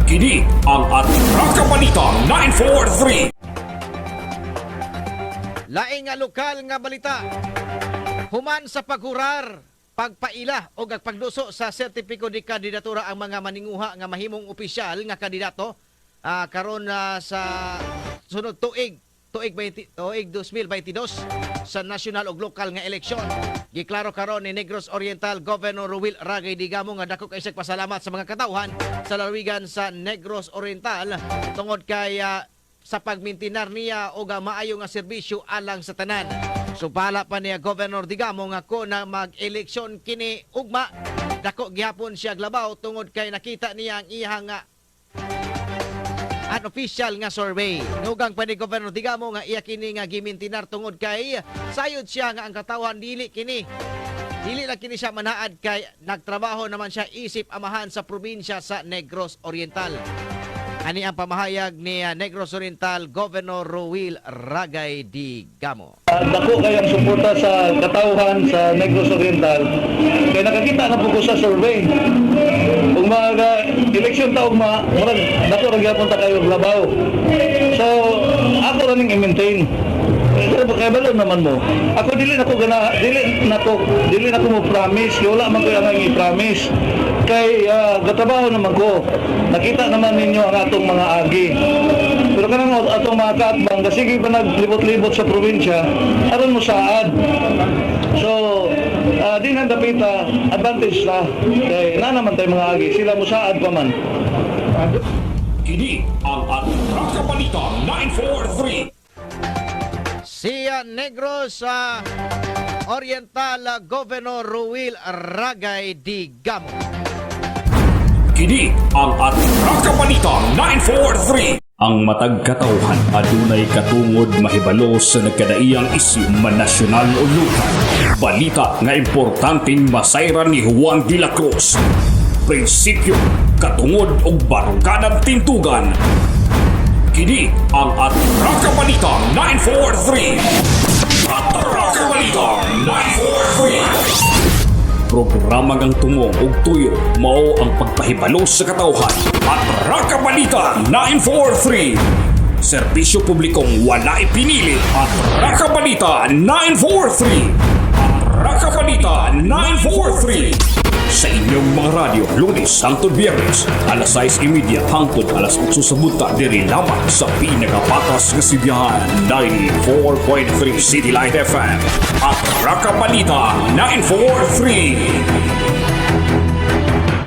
Kini ang Atraka Balita 943. Laing nga lokal nga balita. Human sa paghurar, pagpaila o pagduso sa sertipiko di kandidatura ang mga maninguha nga mahimong opisyal nga kandidato karon sa sunod tuig 2022 sa national ug lokal nga eleksyon. Giklaro karon ni Negros Oriental Governor Ruel Ragay Digamo nga dako kay pasalamat sa mga katawhan sa lalawigan sa Negros Oriental tungod kay sa pagmintinar niya o maayo nga serbisyo alang sa tanan. Supala pa niya Governor Digamo nga ko na mag-eleksyon kini ugma dako gihapon siya glabaw tungod kay nakita niya ang iyang unofficial nga survey. Nugang pa ni Governor Digamo nga iya kini nga gimintinar tungod kay sayod siya nga ang katawhan dili lang kini siya manaad kay nagtrabaho naman siya isip amahan sa probinsya sa Negros Oriental. Ani ang pamahayag ni Negros Oriental Governor Ruel Ragay Digamo. Dako kayang suporta sa katawhan sa Negros Oriental. Kaya nakakita na po ko sa survey. Kung mga eleksyon taong murag dako ra gyapon ta kayo labaw. So ako ra ning i-maintain. Kaya balon naman mo. Ako dili nako mo promise, wala man ko ang i-promise. Kay gatrabaho naman ko. Nakita naman ninyo ang atong mga agi. Pero kanang atong mga kaatbang, sige pa naglibot-libot sa probinsya, aron mo saad. So, di nang dapita, advantage na. Kaya na naman tayo mga agi, sila mo saad pa man. Kini ang Atraka Balita 943. Si Negros Oriental Governor Ruel Ragay Digamo. Kini ang Atraka Balita 943. Ang matag katawhan adunay katungod mahibalo sa nagkadaiyang isyu man nasyonal o lokal. Balita nga importanteng masayran ni Juan de la Cruz. Prinsipyo, katungod ug baruganang tintugan. Kini ang Atraka Balita 943. Atraka Balita 943. Programa ngang tungong ug tuyo mao ang pagpahibalo sa katawhan. Atraka Balita 943. Serbisyo publikong wala ipinili. Atraka Balita 943. Atraka Balita 943. Sa inyong mga radyo, Lunes hangtod Biyernes, alas 6:30 hangtod alas 8 sa bunta diri lamang sa pinakapatas nga sibiyahan 94.3 City Light FM at Atraka Balita 943.